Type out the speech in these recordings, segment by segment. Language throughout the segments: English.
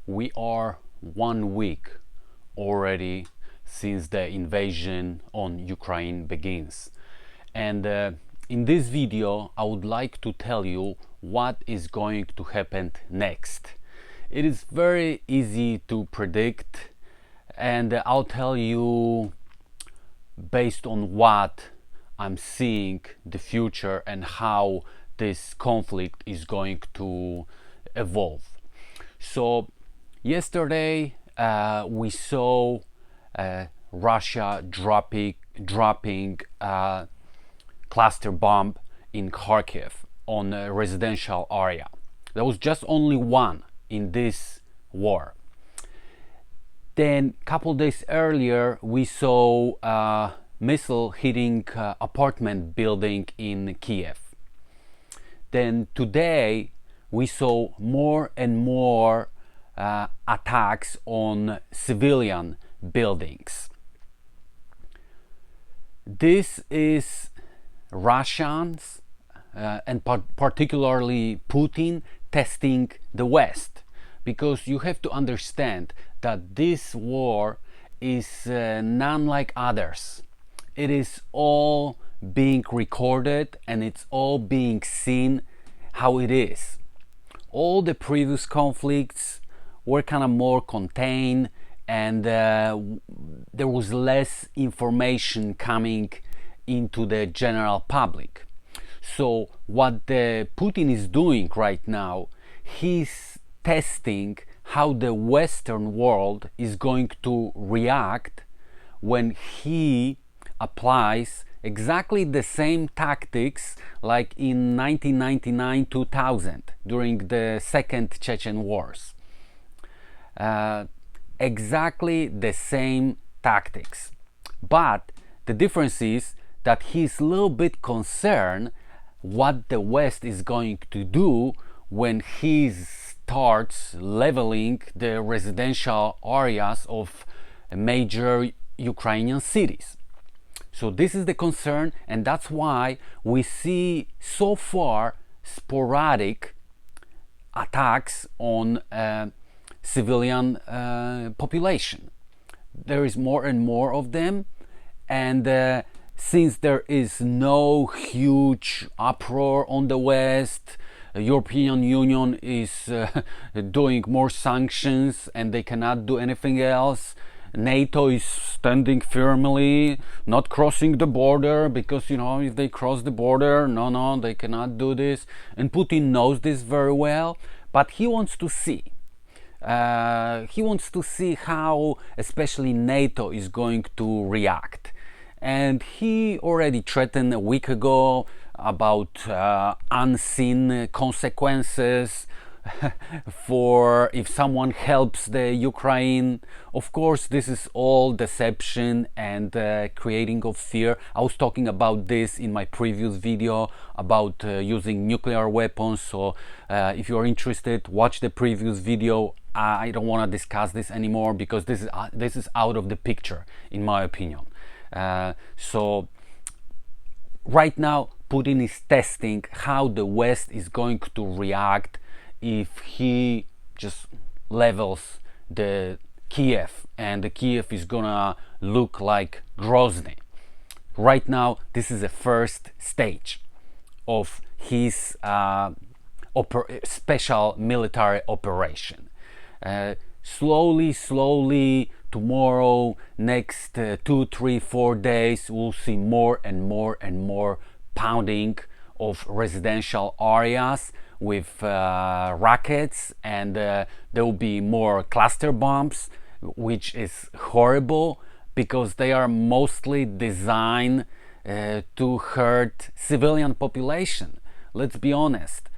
We are 1 week already since the invasion on Ukraine begins, and in this video I would like to tell you what is going to happen next. It is very easy to predict, and I'll tell you based on what I'm seeing the future and how this conflict is going to evolve. So yesterday we saw Russia dropping a cluster bomb in Kharkiv on a residential area. There was just only one in this war. Then a couple days earlier we saw a missile hitting apartment building in Kiev. Then today we saw more and more attacks on civilian buildings. This is Russians and particularly Putin testing the West, because you have to understand that this war is none like others. It is all being recorded and it's all being seen how it is. All the previous conflicts were kind of more contained, and there was less information coming into the general public. So what Putin is doing right now, he's testing how the Western world is going to react when he applies exactly the same tactics like in 1999-2000 during the second Chechen wars. Exactly the same tactics, but the difference is that he's a little bit concerned what the West is going to do when he starts leveling the residential areas of major Ukrainian cities. So this is the concern, and that's why we see so far sporadic attacks on civilian population. There is more and more of them, and since there is no huge uproar on the West, the European Union is doing more sanctions and they cannot do anything else. NATO is standing firmly, not crossing the border, because if they cross the border, no, they cannot do this. And Putin knows this very well, but he wants to see. He wants to see how especially NATO is going to react. And he already threatened a week ago about unseen consequences for if someone helps the Ukraine. Of course, this is all deception and creating of fear. I was talking about this in my previous video about using nuclear weapons, so if you're interested, watch the previous video. I don't want to discuss this anymore because this is out of the picture, in my opinion. So right now Putin is testing how the West is going to react if he just levels the Kiev, and the Kiev is gonna look like Grozny. Right now this is the first stage of his special military operation. Slowly tomorrow, next 2, 3, 4 days, we'll see more and more pounding of residential areas with rockets, and there will be more cluster bombs, which is horrible because they are mostly designed to hurt civilian population. Let's be honest.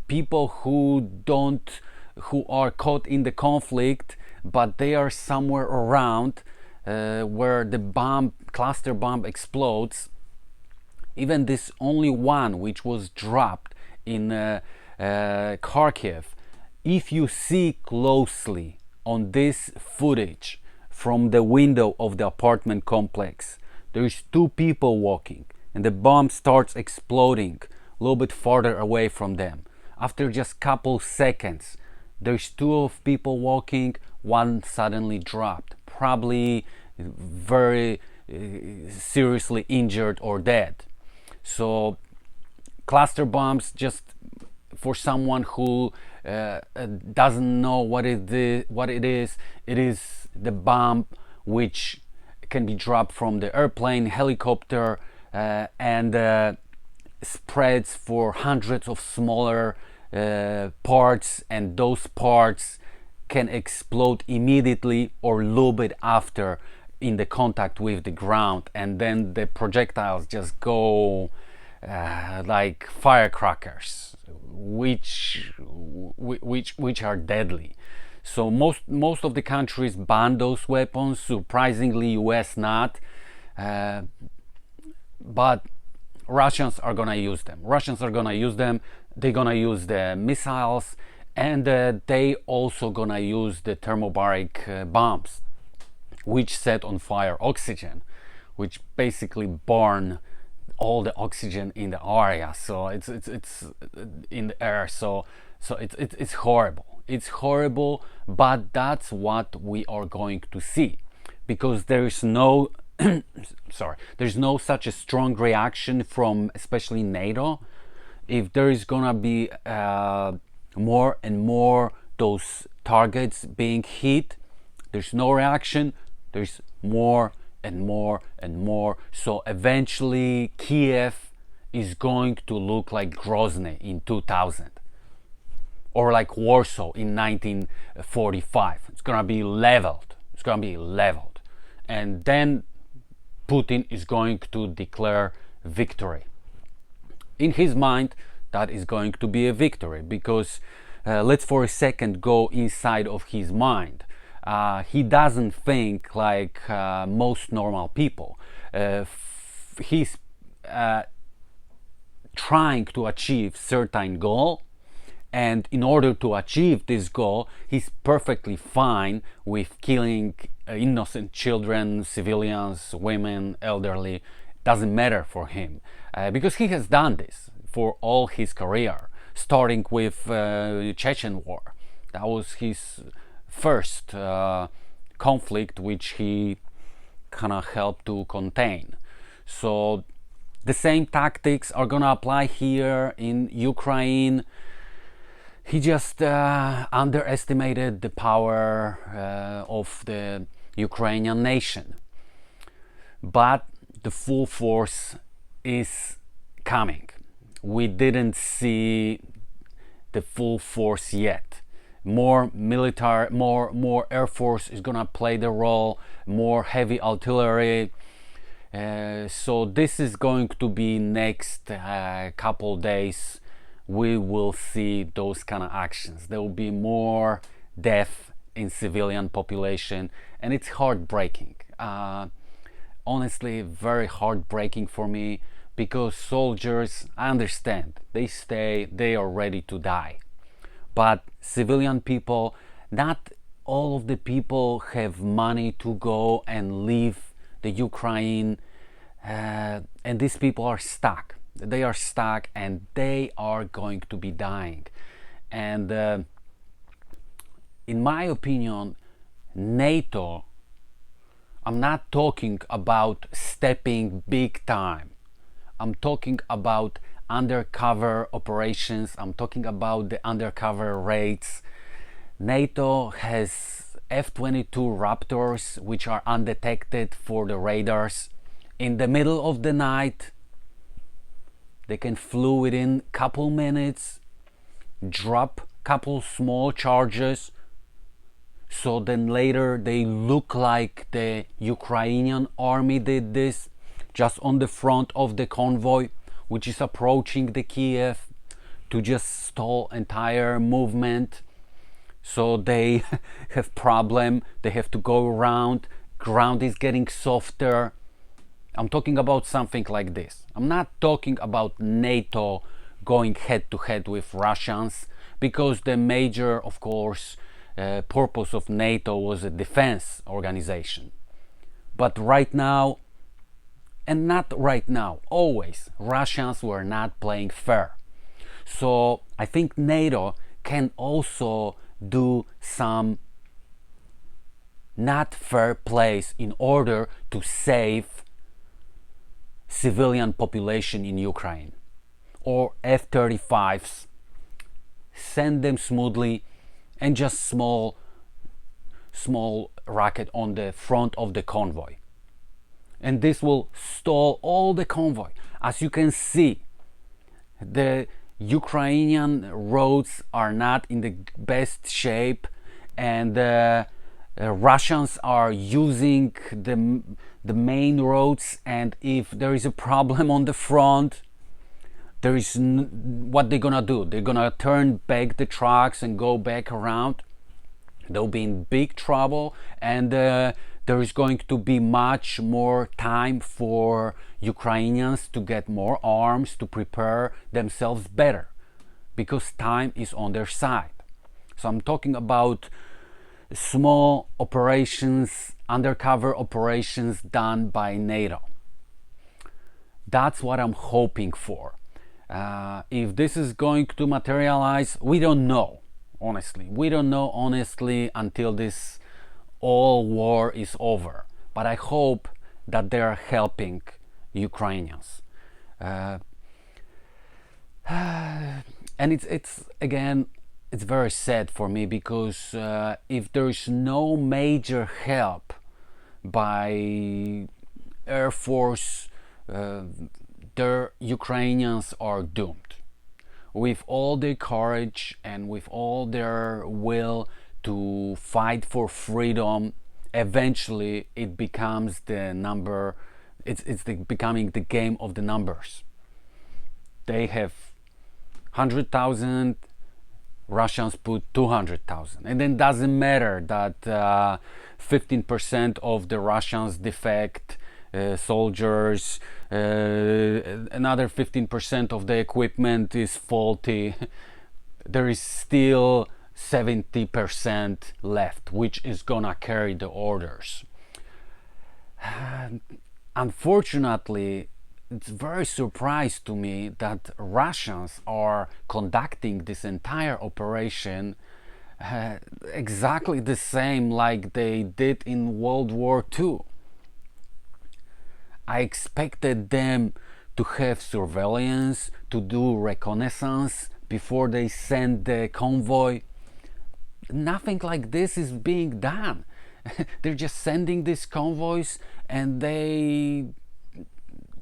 People who are caught in the conflict, but they are somewhere around where the cluster bomb explodes. Even this only one which was dropped in Kharkiv, if you see closely on this footage from the window of the apartment complex, there is 2 people walking and the bomb starts exploding a little bit farther away from them. After just couple seconds, there's two of people walking, one suddenly dropped, probably very seriously injured or dead. So cluster bombs, just for someone who doesn't know what it is, it is the bomb which can be dropped from the airplane, helicopter, and spreads for hundreds of smaller parts, and those parts can explode immediately or a little bit after in the contact with the ground, and then the projectiles just go like firecrackers, which are deadly. So most of the countries ban those weapons. Surprisingly, US not, but Russians are gonna use them. They're gonna use the missiles, and they also gonna use the thermobaric bombs, which set on fire oxygen, which basically burn all the oxygen in the area. So it's in the air. So it's horrible. It's horrible, but that's what we are going to see, because there is no there's no such a strong reaction from especially NATO. If there is gonna be more and more those targets being hit, there's no reaction, there's more and more and more. So eventually Kiev is going to look like Grozny in 2000, or like Warsaw in 1945. It's gonna be leveled. And then Putin is going to declare victory. In his mind, that is going to be a victory, because let's for a second go inside of his mind. He doesn't think like most normal people. He's trying to achieve certain goal, and in order to achieve this goal, he's perfectly fine with killing innocent children, civilians, women, elderly. Doesn't matter for him, because he has done this for all his career, starting with Chechen War. That was his first conflict, which he kind of helped to contain. So the same tactics are gonna apply here in Ukraine. He just underestimated the power of the Ukrainian nation. But the full force is coming. We didn't see the full force yet. More military, more air force is gonna play the role, more heavy artillery. So this is going to be next couple days. We will see those kind of actions. There will be more death in civilian population, and it's heartbreaking. Honestly, very heartbreaking for me, because soldiers, I understand, they are ready to die. But civilian people, not all of the people have money to go and leave the Ukraine, and these people are stuck. They are stuck, and they are going to be dying. And in my opinion, NATO, I'm not talking about stepping big time. I'm talking about undercover operations. I'm talking about the undercover raids. NATO has F-22 Raptors, which are undetected for the radars. In the middle of the night, they can fly within couple minutes, drop couple small charges, so then later they look like the Ukrainian army did this, just on the front of the convoy, which is approaching the Kiev, to just stall entire movement. So they have problem, they have to go around, ground is getting softer. I'm talking about something like this. I'm not talking about NATO going head to head with Russians, because the major, of course, purpose of NATO was a defense organization. But right now, and not right now, always, Russians were not playing fair. So I think NATO can also do some not fair plays in order to save civilian population in Ukraine, or F-35s, send them smoothly, and just small rocket on the front of the convoy, and this will stall all the convoy. As you can see, the Ukrainian roads are not in the best shape, and Russians are using the main roads, and if there is a problem on the front, there is what they're gonna do. They're gonna turn back the trucks and go back around. They'll be in big trouble, and there is going to be much more time for Ukrainians to get more arms, to prepare themselves better, because time is on their side. So I'm talking about small operations, undercover operations done by NATO. That's what I'm hoping for. If this is going to materialize, we don't know. Honestly, we don't know honestly until this all war is over. But I hope that they are helping Ukrainians. And it's again, it's very sad for me, because if there is no major help by Air Force, the Ukrainians are doomed. With all their courage and with all their will to fight for freedom, eventually it becomes the number. It's becoming the game of the numbers. They have 100,000. Russians put 200,000, and then doesn't matter that 15% of the Russians defect soldiers, another 15% of the equipment is faulty. There is still 70% left, which is gonna carry the orders. Unfortunately, it's very surprised to me that Russians are conducting this entire operation exactly the same like they did in World War II. I expected them to have surveillance, to do reconnaissance before they send the convoy. Nothing like this is being done. They're just sending these convoys, and they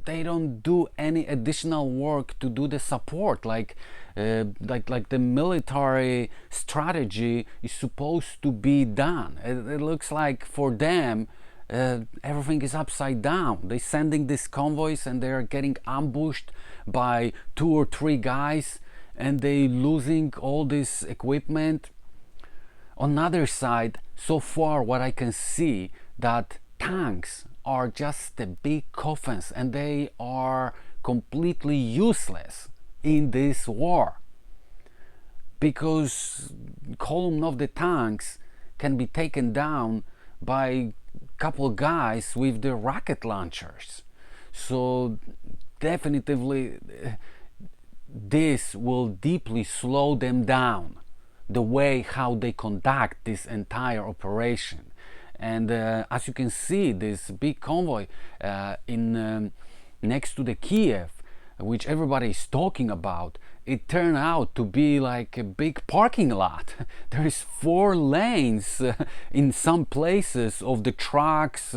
don't do any additional work to do the support, like the military strategy is supposed to be done. It looks like for them everything is upside down. They're sending these convoys and they're getting ambushed by 2 or 3 guys, and they losing all this equipment. On the other side, so far what I can see, that tanks are just the big coffins, and they are completely useless in this war, because column of the tanks can be taken down by couple guys with the rocket launchers. So definitively this will deeply slow them down, the way how they conduct this entire operation. And as you can see, this big convoy next to the Kiev, which everybody is talking about, it turned out to be like a big parking lot. There is 4 lanes in some places of the trucks,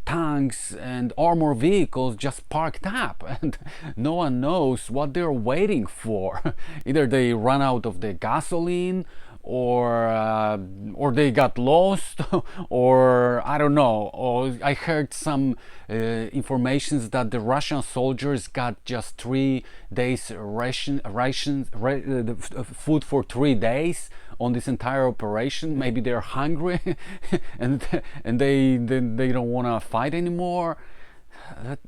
tanks and armor vehicles just parked up, and no one knows what they're waiting for. Either they run out of the gasoline, or they got lost, or I don't know. Or I heard some informations that the Russian soldiers got just 3 days food for 3 days on this entire operation. Maybe they're hungry and they don't want to fight anymore.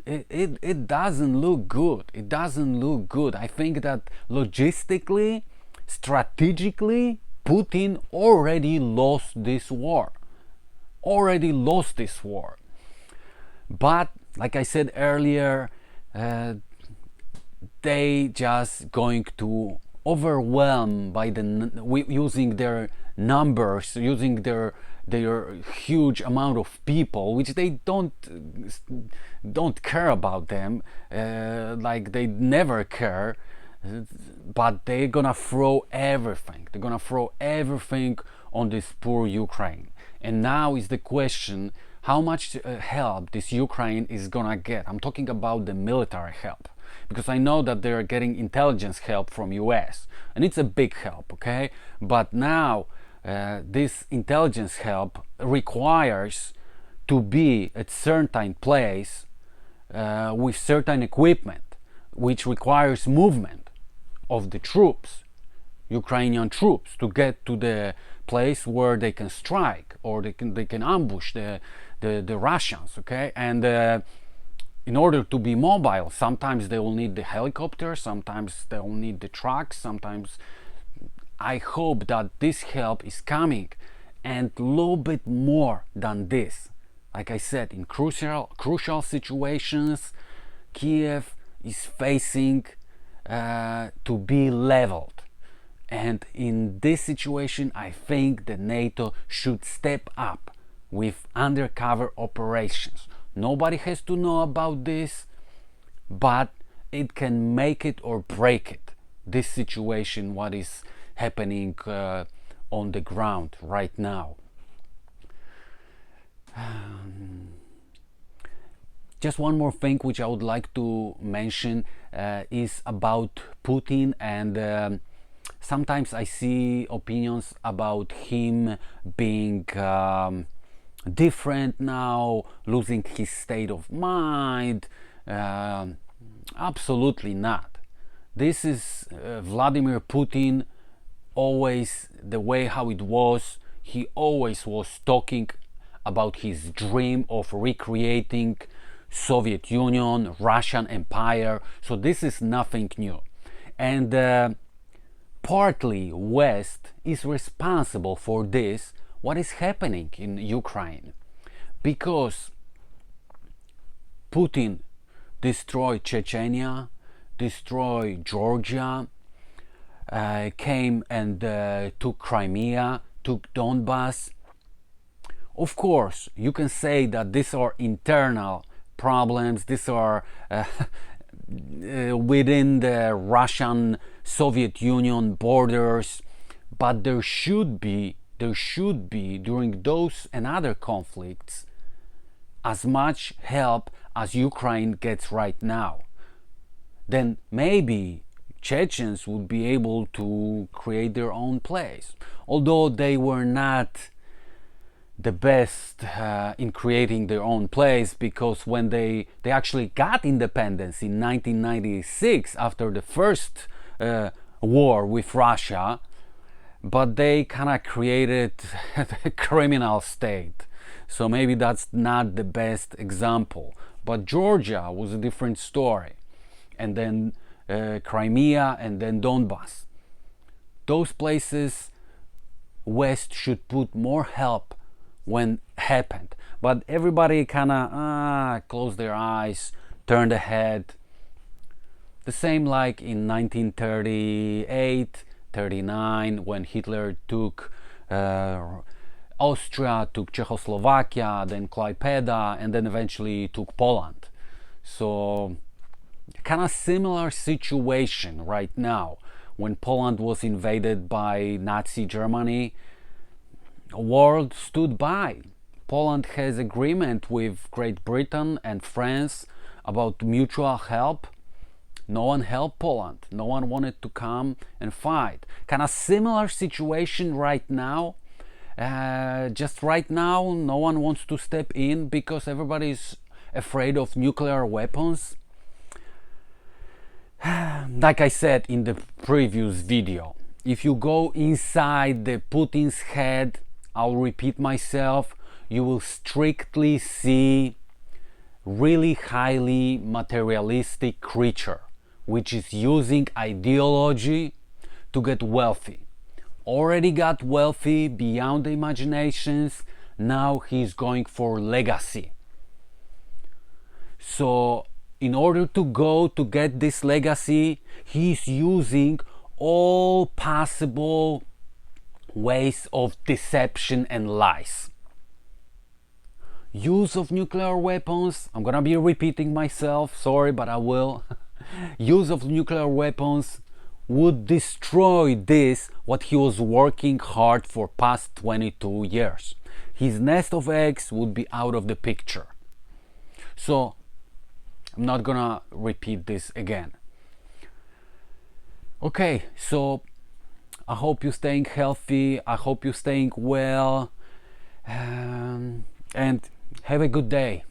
It doesn't look good. It doesn't look good. I think that logistically, strategically, Putin already lost this war. But like I said earlier, they just going to overwhelm by using their numbers, using their huge amount of people, which they don't care about them, like they never care, but they're gonna throw everything. They're gonna throw everything on this poor Ukraine. And now is the question, how much help this Ukraine is gonna get. I'm talking about the military help, because I know that they're getting intelligence help from US, and it's a big help, okay? But now this intelligence help requires to be at certain place with certain equipment, which requires movement of the troops, Ukrainian troops, to get to the place where they can strike, or they can ambush the Russians, okay? And in order to be mobile, sometimes they will need the helicopter, sometimes they will need the trucks, sometimes. I hope that this help is coming, and a little bit more than this. Like I said, in crucial situations, Kiev is facing to be leveled. And in this situation, I think the NATO should step up with undercover operations. Nobody has to know about this, but it can make it or break it. This situation, what is happening on the ground right now. Just one more thing which I would like to mention is about Putin, and sometimes I see opinions about him being different now, losing his state of mind. Absolutely not. This is Vladimir Putin, always the way how it was. He always was talking about his dream of recreating Soviet Union, Russian Empire. So this is nothing new. And partly West is responsible for this, what is happening in Ukraine, because Putin destroyed Chechnya, destroyed Georgia, came and took Crimea, took Donbass. Of course, you can say that these are internal problems, these are within the Russian Soviet Union borders, but there should be during those and other conflicts as much help as Ukraine gets right now. Then maybe Chechens would be able to create their own place, although they were not the best in creating their own place, because when they actually got independence in 1996 after the first war with Russia, but they kind of created a criminal state. So maybe that's not the best example. But Georgia was a different story. And then Crimea, and then Donbass. Those places, West should put more help when happened. But everybody kind of closed their eyes, turned ahead. The same like in 1938, 39, when Hitler took Austria, took Czechoslovakia, then Klaipeda, and then eventually took Poland. So kind of similar situation right now. When Poland was invaded by Nazi Germany, the world stood by. Poland has agreement with Great Britain and France about mutual help. No one helped Poland. No one wanted to come and fight. Kind of similar situation right now. Just right now, no one wants to step in because everybody is afraid of nuclear weapons. Like I said in the previous video, if you go inside the Putin's head, I'll repeat myself, you will strictly see really highly materialistic creature, which is using ideology to get wealthy. Already got wealthy beyond the imaginations, now he's going for legacy. So in order to go to get this legacy, he's using all possible ways of deception and lies. Use of nuclear weapons, I'm gonna be repeating myself, sorry, but I will. Use of nuclear weapons would destroy this, what he was working hard for past 22 years. His nest of eggs would be out of the picture. So I'm not gonna repeat this again. Okay, so I hope you're staying healthy, I hope you're staying well, and have a good day.